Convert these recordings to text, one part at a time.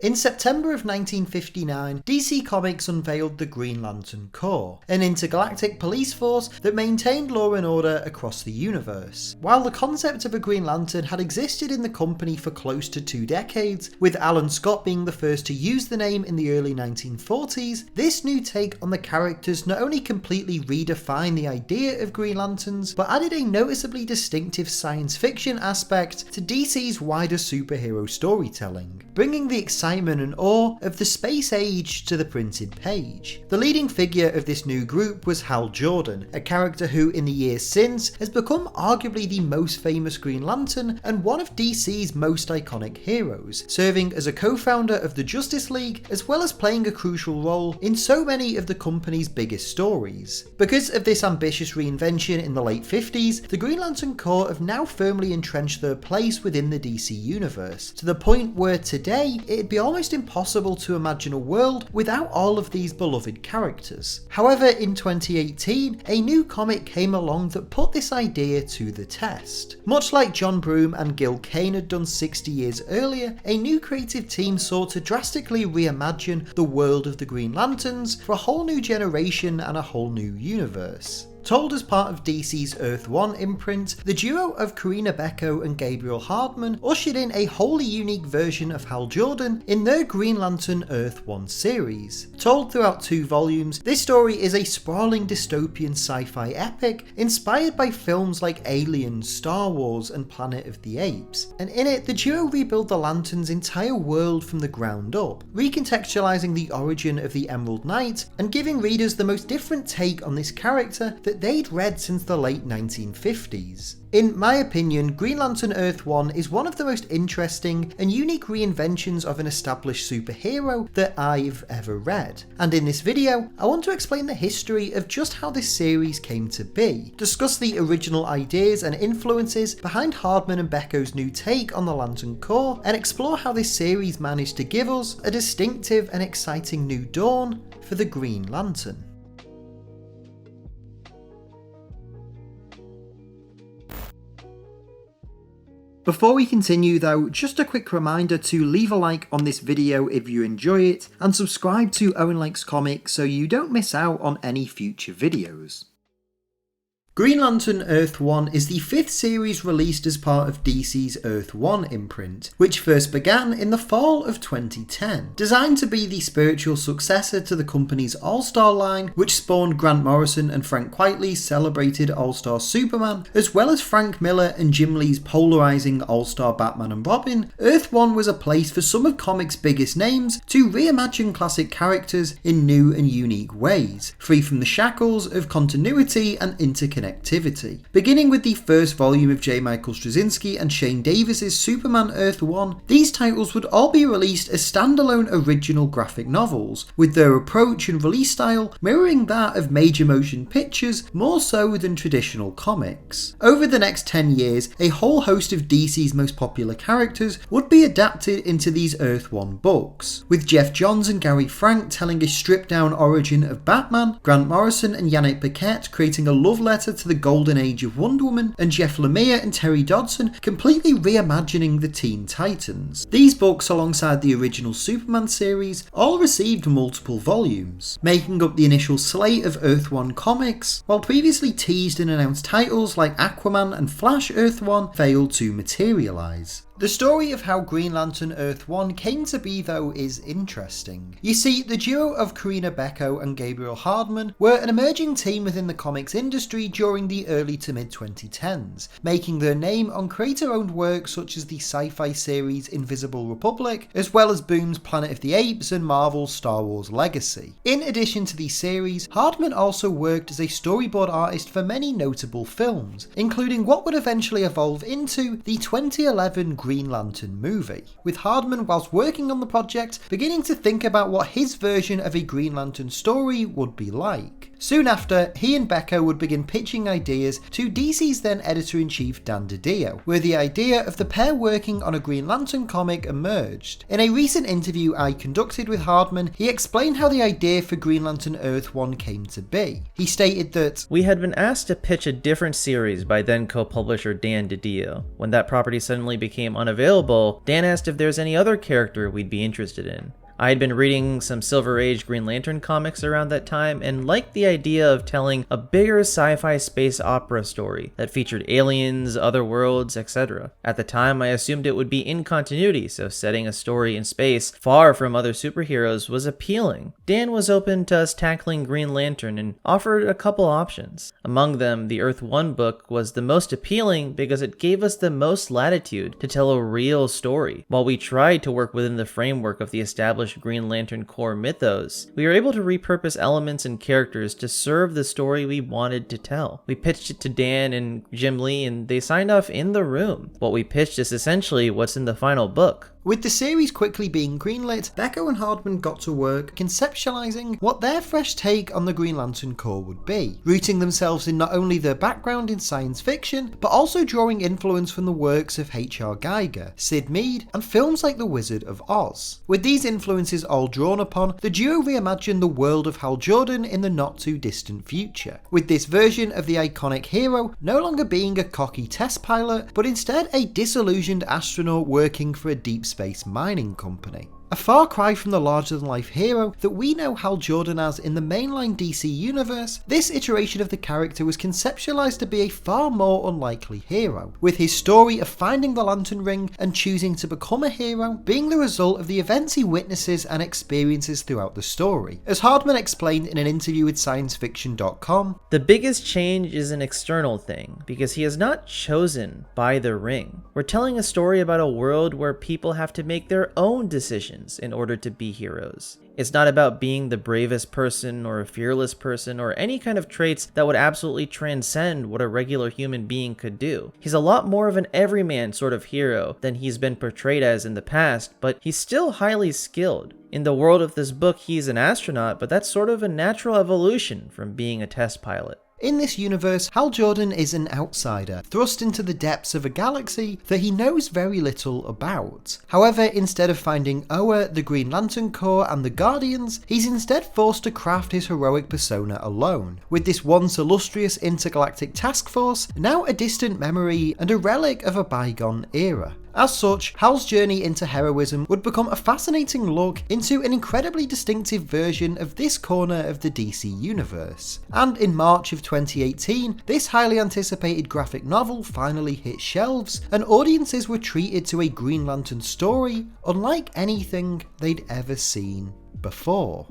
In September of 1959, DC Comics unveiled the Green Lantern Corps, an intergalactic police force that maintained law and order across the universe. While the concept of a Green Lantern had existed in the company for close to 2 decades, with Alan Scott being the first to use the name in the early 1940s, this new take on the characters not only completely redefined the idea of Green Lanterns, but added a noticeably distinctive science fiction aspect to DC's wider superhero storytelling, bringing the excitement and awe of the space age to the printed page. The leading figure of this new group was Hal Jordan, a character who in the years since has become arguably the most famous Green Lantern and one of DC's most iconic heroes, serving as a co-founder of the Justice League as well as playing a crucial role in so many of the company's biggest stories. Because of this ambitious reinvention in the late 50s, the Green Lantern Corps have now firmly entrenched their place within the DC universe, to the point where today it'd be almost impossible to imagine a world without all of these beloved characters. However, in 2018, a new comic came along that put this idea to the test. Much like John Broome and Gil Kane had done 60 years earlier, a new creative team sought to drastically reimagine the world of the Green Lanterns for a whole new generation and a whole new universe. Told as part of DC's Earth 1 imprint, the duo of Corinna, Bechko and Gabriel Hardman ushered in a wholly unique version of Hal Jordan in their Green Lantern Earth 1 series. Told throughout 2 volumes, this story is a sprawling dystopian sci-fi epic inspired by films like Aliens, Star Wars and Planet of the Apes, and in it the duo rebuild the Lantern's entire world from the ground up, recontextualizing the origin of the Emerald Knight and giving readers the most different take on this character that they'd read since the late 1950s. In my opinion, Green Lantern Earth 1 is one of the most interesting and unique reinventions of an established superhero that I've ever read. And in this video, I want to explain the history of just how this series came to be, discuss the original ideas and influences behind Hardman and Bechko's new take on the Lantern Corps, and explore how this series managed to give us a distinctive and exciting new dawn for the Green Lantern. Before we continue though, just a quick reminder to leave a like on this video if you enjoy it, and subscribe to Owen Likes Comics so you don't miss out on any future videos. Green Lantern Earth 1 is the 5th series released as part of DC's Earth 1 imprint, which first began in the fall of 2010. Designed to be the spiritual successor to the company's All-Star line, which spawned Grant Morrison and Frank Quitely's celebrated All-Star Superman, as well as Frank Miller and Jim Lee's polarizing All-Star Batman and Robin, Earth 1 was a place for some of comics' biggest names to reimagine classic characters in new and unique ways, free from the shackles of continuity and interconnectivity. Beginning with the first volume of J. Michael Straczynski and Shane Davis's Superman Earth 1, these titles would all be released as standalone original graphic novels, with their approach and release style mirroring that of major motion pictures more so than traditional comics. Over the next 10 years, a whole host of DC's most popular characters would be adapted into these Earth 1 books, with Jeff Johns and Gary Frank telling a stripped-down origin of Batman, Grant Morrison and Yannick Paquette creating a love letter to the golden age of Wonder Woman, and Jeff Lemire and Terry Dodson completely reimagining the Teen Titans. These books, alongside the original Superman series, all received multiple volumes, making up the initial slate of Earth 1 comics, while previously teased and announced titles like Aquaman and Flash Earth 1 failed to materialise. The story of how Green Lantern Earth 1 came to be though is interesting. You see, the duo of Corinna, Bechko and Gabriel Hardman were an emerging team within the comics industry during the early to mid 2010s, making their name on creator-owned work such as the sci-fi series Invisible Republic, as well as Boome's Planet of the Apes and Marvel's Star Wars Legacy. In addition to these series, Hardman also worked as a storyboard artist for many notable films, including what would eventually evolve into the 2011 Green Lantern movie, with Hardman, whilst working on the project, beginning to think about what his version of a Green Lantern story would be like. Soon after, he and Bechko would begin pitching ideas to DC's then editor-in-chief Dan DiDio, where the idea of the pair working on a Green Lantern comic emerged. In a recent interview I conducted with Hardman, he explained how the idea for Green Lantern Earth 1 came to be. He stated that, "We had been asked to pitch a different series by then co-publisher Dan DiDio. When that property suddenly became unavailable, Dan asked if there's any other character we'd be interested in. I had been reading some Silver Age Green Lantern comics around that time and liked the idea of telling a bigger sci-fi space opera story that featured aliens, other worlds, etc. At the time, I assumed it would be in continuity, so setting a story in space far from other superheroes was appealing. Dan was open to us tackling Green Lantern and offered a couple options. Among them, the Earth 1 book was the most appealing because it gave us the most latitude to tell a real story. While we tried to work within the framework of the established Green Lantern core mythos, we were able to repurpose elements and characters to serve the story we wanted to tell. We pitched it to Dan and Jim Lee and they signed off in the room. What we pitched is essentially what's in the final book." With the series quickly being greenlit, Bechko and Hardman got to work conceptualizing what their fresh take on the Green Lantern core would be, rooting themselves in not only their background in science fiction, but also drawing influence from the works of H.R. Geiger, Sid Mead, and films like The Wizard of Oz. With these influences all drawn upon, the duo reimagined the world of Hal Jordan in the not too distant future, with this version of the iconic hero no longer being a cocky test pilot, but instead a disillusioned astronaut working for a deep space mining company. A far cry from the larger-than-life hero that we know Hal Jordan as in the mainline DC universe, this iteration of the character was conceptualized to be a far more unlikely hero, with his story of finding the Lantern Ring and choosing to become a hero being the result of the events he witnesses and experiences throughout the story. As Hardman explained in an interview with ScienceFiction.com, "The biggest change is an external thing, because he is not chosen by the ring. We're telling a story about a world where people have to make their own decisions in order to be heroes. It's not about being the bravest person or a fearless person or any kind of traits that would absolutely transcend what a regular human being could do. He's a lot more of an everyman sort of hero than he's been portrayed as in the past, but he's still highly skilled. In the world of this book, he's an astronaut, but that's sort of a natural evolution from being a test pilot." In this universe, Hal Jordan is an outsider, thrust into the depths of a galaxy that he knows very little about. However, instead of finding Owen, the Green Lantern Corps and the Guardians, he's instead forced to craft his heroic persona alone, with this once illustrious intergalactic task force now a distant memory and a relic of a bygone era. As such, Hal's journey into heroism would become a fascinating look into an incredibly distinctive version of this corner of the DC universe. And in March of 2018, this highly anticipated graphic novel finally hit shelves, and audiences were treated to a Green Lantern story unlike anything they'd ever seen before.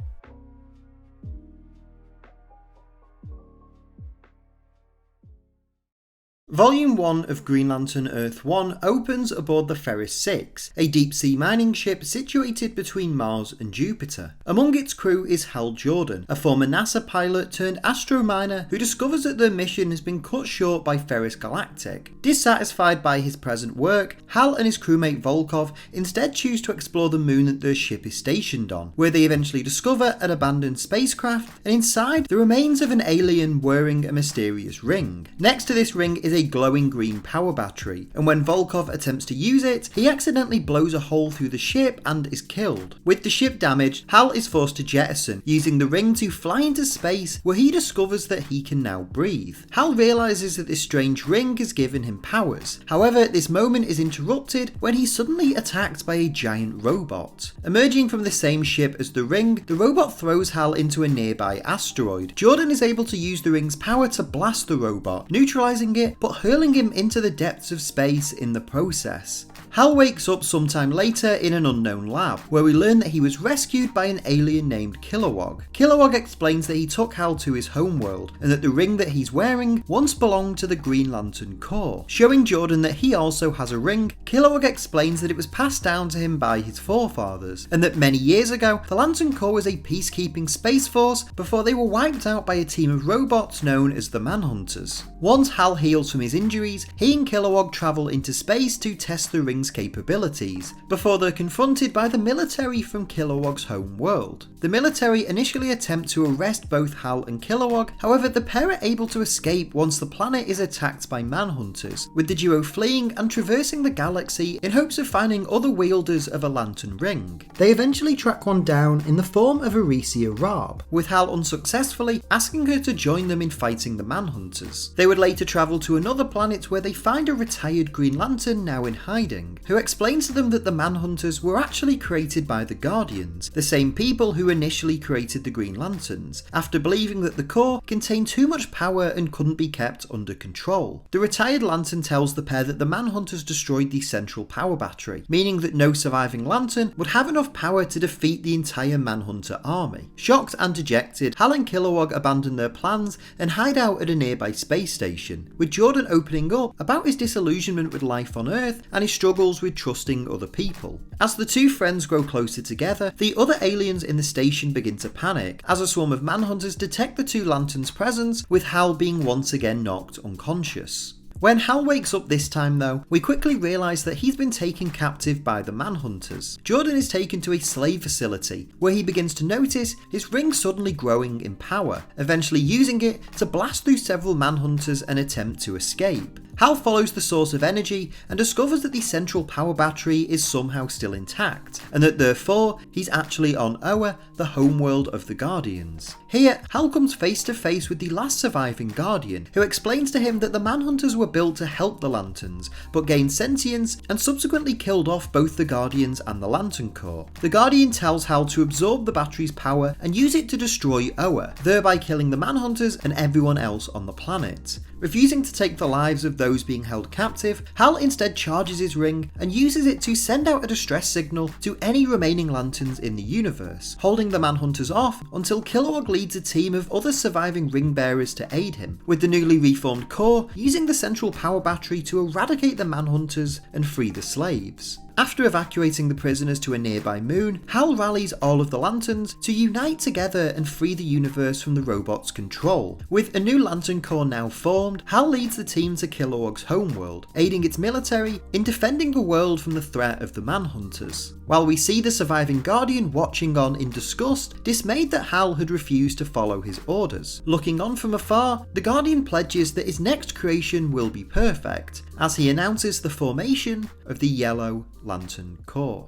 Volume 1 of Green Lantern Earth 1 opens aboard the Ferris 6, a deep-sea mining ship situated between Mars and Jupiter. Among its crew is Hal Jordan, a former NASA pilot turned astrominer who discovers that their mission has been cut short by Ferris Galactic. Dissatisfied by his present work, Hal and his crewmate Volkov instead choose to explore the moon that their ship is stationed on, where they eventually discover an abandoned spacecraft, and inside the remains of an alien wearing a mysterious ring. Next to this ring is a glowing green power battery, and when Volkov attempts to use it, he accidentally blows a hole through the ship and is killed. With the ship damaged, Hal is forced to jettison, using the ring to fly into space, where he discovers that he can now breathe. Hal realizes that this strange ring has given him powers. However, this moment is interrupted when he's suddenly attacked by a giant robot. Emerging from the same ship as the ring, the robot throws Hal into a nearby asteroid. Jordan is able to use the ring's power to blast the robot, neutralizing it, but hurling him into the depths of space in the process. Hal wakes up sometime later in an unknown lab, where we learn that he was rescued by an alien named Kilowog. Kilowog explains that he took Hal to his homeworld, and that the ring that he's wearing once belonged to the Green Lantern Corps. Showing Jordan that he also has a ring, Kilowog explains that it was passed down to him by his forefathers, and that many years ago, the Lantern Corps was a peacekeeping space force before they were wiped out by a team of robots known as the Manhunters. Once Hal heals from his injuries, he and Kilowog travel into space to test the ring Ring's capabilities, before they're confronted by the military from Kilowog's home world. The military initially attempt to arrest both Hal and Kilowog, however the pair are able to escape once the planet is attacked by manhunters, with the duo fleeing and traversing the galaxy in hopes of finding other wielders of a lantern ring. They eventually track one down in the form of Arisia Raab, with Hal unsuccessfully asking her to join them in fighting the manhunters. They would later travel to another planet where they find a retired Green Lantern now in hiding, who explains to them that the manhunters were actually created by the Guardians, the same people who initially created the Green Lanterns, after believing that the core contained too much power and couldn't be kept under control. The retired Lantern tells the pair that the manhunters destroyed the central power battery, meaning that no surviving Lantern would have enough power to defeat the entire manhunter army. Shocked and dejected, Hal and Kilowog abandon their plans and hide out at a nearby space station, with Jordan opening up about his disillusionment with life on Earth and his struggles with trusting other people. As the two friends grow closer together, the other aliens in the station begin to panic as a swarm of manhunters detect the two Lanterns' presence, with Hal being once again knocked unconscious. When Hal wakes up this time though, we quickly realise that he's been taken captive by the manhunters. Jordan is taken to a slave facility, where he begins to notice his ring suddenly growing in power, eventually using it to blast through several manhunters and attempt to escape. Hal follows the source of energy and discovers that the central power battery is somehow still intact, and that therefore he's actually on Oa, the homeworld of the Guardians. Here, Hal comes face to face with the last surviving Guardian, who explains to him that the manhunters were built to help the Lanterns, but gained sentience and subsequently killed off both the Guardians and the Lantern Corps. The Guardian tells Hal to absorb the battery's power and use it to destroy Oa, thereby killing the manhunters and everyone else on the planet. Refusing to take the lives of those being held captive, Hal instead charges his ring and uses it to send out a distress signal to any remaining Lanterns in the universe, holding the manhunters off until Kilowog leads a team of other surviving ring bearers to aid him, with the newly reformed Corps using the central power battery to eradicate the manhunters and free the slaves. After evacuating the prisoners to a nearby moon, Hal rallies all of the Lanterns to unite together and free the universe from the robot's control. With a new Lantern Corps now formed, Hal leads the team to Kilowog's homeworld, aiding its military in defending the world from the threat of the manhunters. While we see the surviving Guardian watching on in disgust, dismayed that Hal had refused to follow his orders. Looking on from afar, the Guardian pledges that his next creation will be perfect, as he announces the formation of the Yellow Lantern Corps.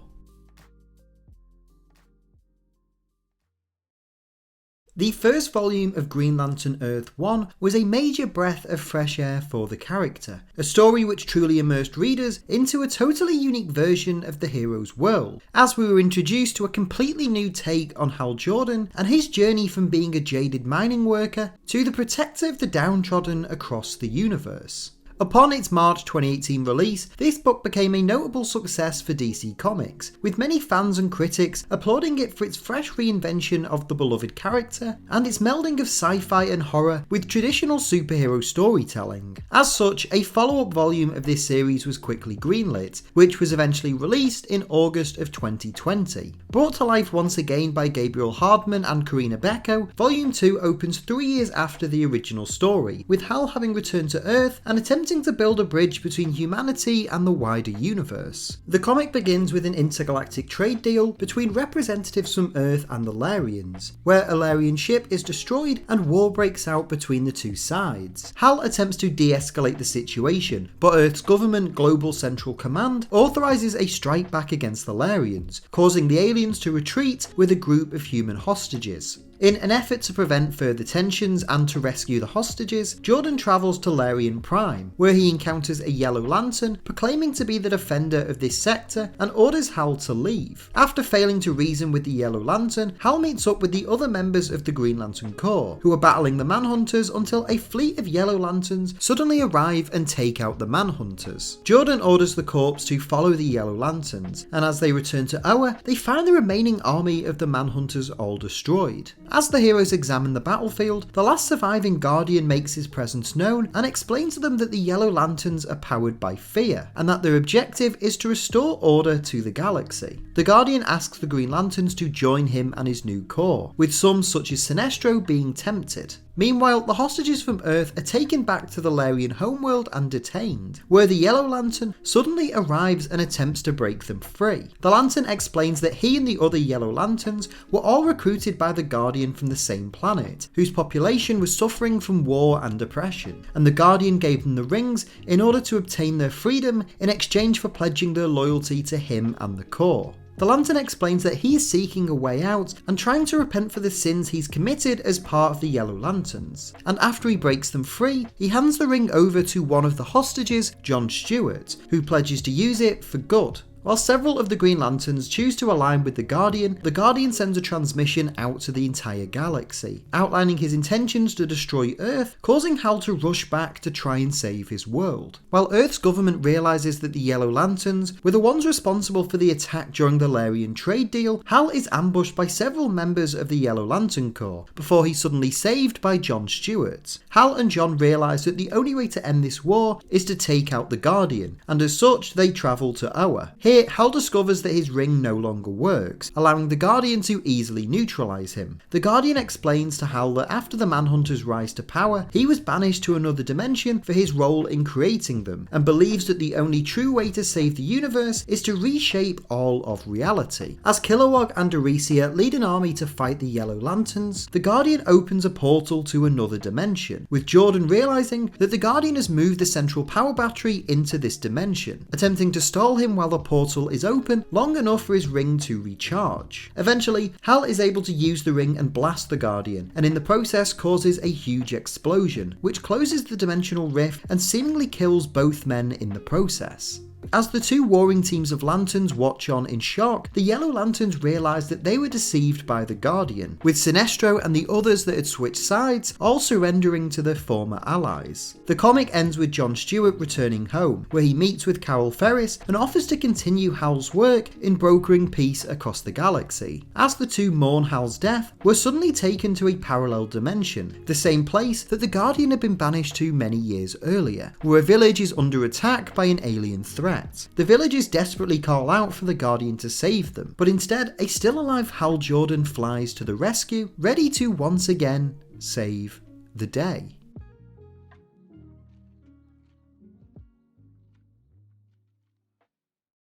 The first volume of Green Lantern Earth 1 was a major breath of fresh air for the character, a story which truly immersed readers into a totally unique version of the hero's world, as we were introduced to a completely new take on Hal Jordan and his journey from being a jaded mining worker to the protector of the downtrodden across the universe. Upon its March 2018 release, this book became a notable success for DC Comics, with many fans and critics applauding it for its fresh reinvention of the beloved character and its melding of sci-fi and horror with traditional superhero storytelling. As such, a follow-up volume of this series was quickly greenlit, which was eventually released in August of 2020. Brought to life once again by Gabriel Hardman and Corinna Bechko, Volume 2 opens 3 years after the original story, with Hal having returned to Earth and attempting to build a bridge between humanity and the wider universe. The comic begins with an intergalactic trade deal between representatives from Earth and the Larians, where a Larian ship is destroyed and war breaks out between the two sides. Hal attempts to de-escalate the situation, but Earth's government Global Central Command authorises a strike back against the Larians, causing the aliens to retreat with a group of human hostages. In an effort to prevent further tensions and to rescue the hostages, Jordan travels to Larian Prime, where he encounters a Yellow Lantern proclaiming to be the defender of this sector and orders Hal to leave. After failing to reason with the Yellow Lantern, Hal meets up with the other members of the Green Lantern Corps, who are battling the Manhunters until a fleet of Yellow Lanterns suddenly arrive and take out the Manhunters. Jordan orders the Corps to follow the Yellow Lanterns, and as they return to Oa, they find the remaining army of the Manhunters all destroyed. As the heroes examine the battlefield, the last surviving Guardian makes his presence known and explains to them that the Yellow Lanterns are powered by fear, and that their objective is to restore order to the galaxy. The Guardian asks the Green Lanterns to join him and his new corps, with some such as Sinestro being tempted. Meanwhile, the hostages from Earth are taken back to the Larian homeworld and detained, where the Yellow Lantern suddenly arrives and attempts to break them free. The Lantern explains that he and the other Yellow Lanterns were all recruited by the Guardian from the same planet, whose population was suffering from war and oppression, and the Guardian gave them the rings in order to obtain their freedom in exchange for pledging their loyalty to him and the Corps. The Lantern explains that he is seeking a way out and trying to repent for the sins he's committed as part of the Yellow Lanterns, and after he breaks them free, he hands the ring over to one of the hostages, John Stewart, who pledges to use it for good. While several of the Green Lanterns choose to align with the Guardian sends a transmission out to the entire galaxy, outlining his intentions to destroy Earth, causing Hal to rush back to try and save his world. While Earth's government realises that the Yellow Lanterns were the ones responsible for the attack during the Larian trade deal, Hal is ambushed by several members of the Yellow Lantern Corps, before he's suddenly saved by John Stewart. Hal and John realise that the only way to end this war is to take out the Guardian, and as such they travel to Owen. Here, Hal discovers that his ring no longer works, allowing the Guardian to easily neutralise him. The Guardian explains to Hal that after the Manhunters' rise to power, he was banished to another dimension for his role in creating them, and believes that the only true way to save the universe is to reshape all of reality. As Kilowog and Arisia lead an army to fight the Yellow Lanterns, the Guardian opens a portal to another dimension, with Jordan realising that the Guardian has moved the central power battery into this dimension, attempting to stall him while the portal is open long enough for his ring to recharge. Eventually, Hal is able to use the ring and blast the Guardian, and in the process causes a huge explosion, which closes the dimensional rift and seemingly kills both men in the process. As the two warring teams of Lanterns watch on in shock, the Yellow Lanterns realise that they were deceived by the Guardian, with Sinestro and the others that had switched sides all surrendering to their former allies. The comic ends with John Stewart returning home, where he meets with Carol Ferris and offers to continue Hal's work in brokering peace across the galaxy. As the two mourn Hal's death, we're suddenly taken to a parallel dimension, the same place that the Guardian had been banished to many years earlier, where a village is under attack by an alien threat. The villagers desperately call out for the Guardian to save them, but instead a still alive Hal Jordan flies to the rescue, ready to once again save the day.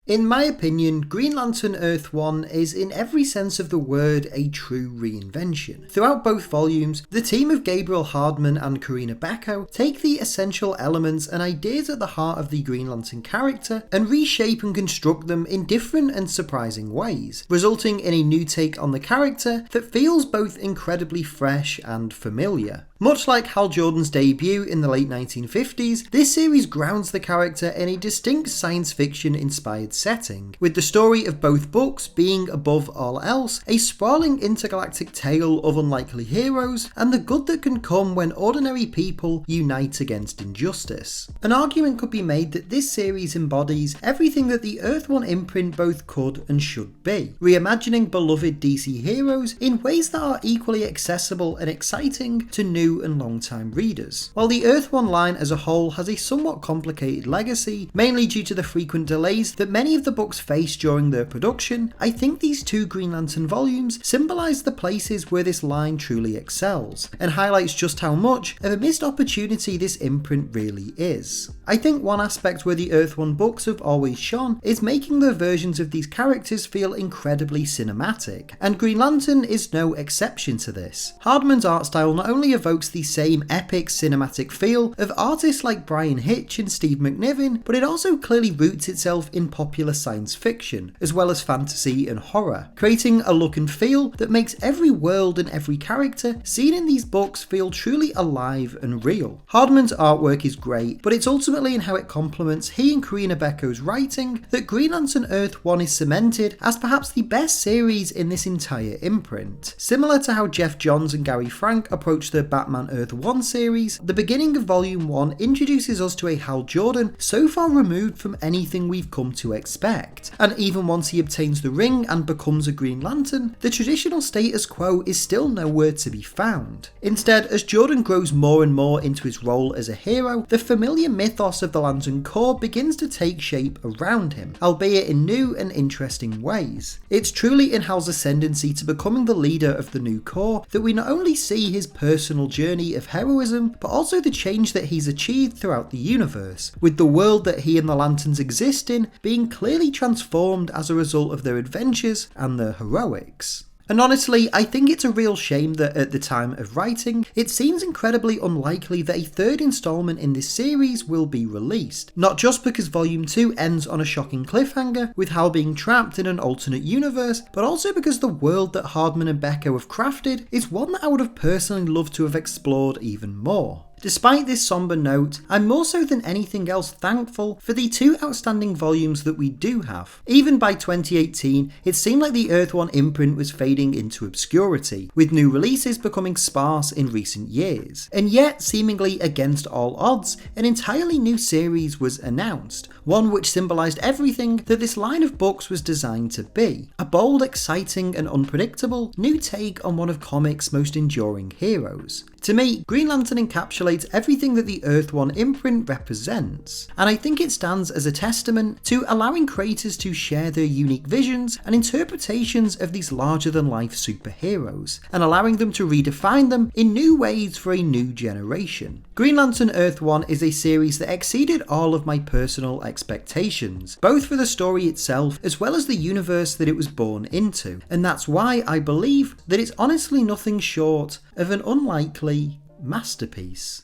In my opinion, Green Lantern Earth 1 is in every sense of the word a true reinvention. Throughout both volumes, the team of Gabriel, Hardman and Corinna Bechko take the essential elements and ideas at the heart of the Green Lantern character and reshape and construct them in different and surprising ways, resulting in a new take on the character that feels both incredibly fresh and familiar. Much like Hal Jordan's debut in the late 1950s, this series grounds the character in a distinct science fiction inspired setting, with the story of both books being above all else a sprawling intergalactic tale of unlikely heroes and the good that can come when ordinary people unite against injustice. An argument could be made that this series embodies everything that the Earth 1 imprint both could and should be, reimagining beloved DC heroes in ways that are equally accessible and exciting to new and long-time readers. While the Earth 1 line as a whole has a somewhat complicated legacy, mainly due to the frequent delays that many of the books faced during their production, I think these two Green Lantern volumes symbolise the places where this line truly excels, and highlights just how much of a missed opportunity this imprint really is. I think one aspect where the Earth 1 books have always shone is making their versions of these characters feel incredibly cinematic, and Green Lantern is no exception to this. Hardman's art style not only evokes the same epic cinematic feel of artists like Brian Hitch and Steve McNiven, but it also clearly roots itself in popular science fiction, as well as fantasy and horror, creating a look and feel that makes every world and every character seen in these books feel truly alive and real. Hardman's artwork is great, but it's ultimately in how it complements he and Corinna Bechko's writing that Green Lantern Earth 1 is cemented as perhaps the best series in this entire imprint. Similar to how Jeff Johns and Gary Frank approached their Batman Earth 1 series, the beginning of Volume 1 introduces us to a Hal Jordan so far removed from anything we've come to expect. expect. And even once he obtains the ring and becomes a Green Lantern, the traditional status quo is still nowhere to be found. Instead, as Jordan grows more and more into his role as a hero, the familiar mythos of the Lantern Corps begins to take shape around him, albeit in new and interesting ways. It's truly in Hal's ascendancy to becoming the leader of the new Corps that we not only see his personal journey of heroism, but also the change that he's achieved throughout the universe, with the world that he and the Lanterns exist in being clearly transformed as a result of their adventures and their heroics. And honestly, I think it's a real shame that at the time of writing, it seems incredibly unlikely that a third instalment in this series will be released. Not just because Volume 2 ends on a shocking cliffhanger, with Hal being trapped in an alternate universe, but also because the world that Hardman and Bechko have crafted is one that I would have personally loved to have explored even more. Despite this somber note, I'm more so than anything else thankful for the 2 outstanding volumes that we do have. Even by 2018, it seemed like the Earth 1 imprint was fading into obscurity, with new releases becoming sparse in recent years. And yet, seemingly against all odds, an entirely new series was announced, one which symbolised everything that this line of books was designed to be. A bold, exciting and unpredictable new take on one of comics' most enduring heroes. To me, Green Lantern encapsulates everything that the Earth 1 imprint represents, and I think it stands as a testament to allowing creators to share their unique visions and interpretations of these larger-than-life superheroes, and allowing them to redefine them in new ways for a new generation. Green Lantern Earth 1 is a series that exceeded all of my personal expectations, both for the story itself as well as the universe that it was born into, and that's why I believe that it's honestly nothing short of an unlikely masterpiece.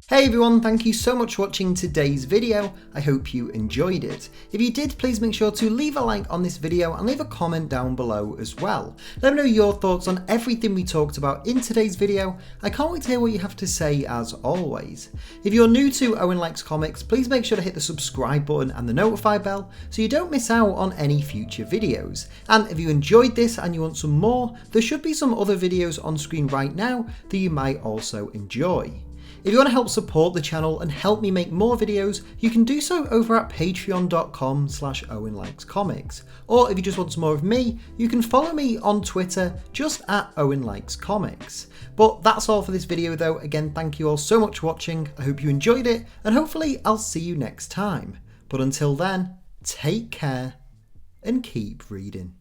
Hey everyone, thank you so much for watching today's video. I hope you enjoyed it. If you did, please make sure to leave a like on this video and leave a comment down below as well. Let me know your thoughts on everything we talked about in today's video. I can't wait to hear what you have to say as always. If you're new to Owen Likes Comics, please make sure to hit the subscribe button and the notify bell so you don't miss out on any future videos. And if you enjoyed this and you want some more, there should be some other videos on screen right now that you might also enjoy. If you want to help support the channel and help me make more videos, you can do so over at patreon.com/OwenLikesComics. Or if you just want some more of me, you can follow me on Twitter just at OwenLikesComics. But that's all for this video though. Again, thank you all so much for watching. I hope you enjoyed it, and hopefully I'll see you next time. But until then, take care and keep reading.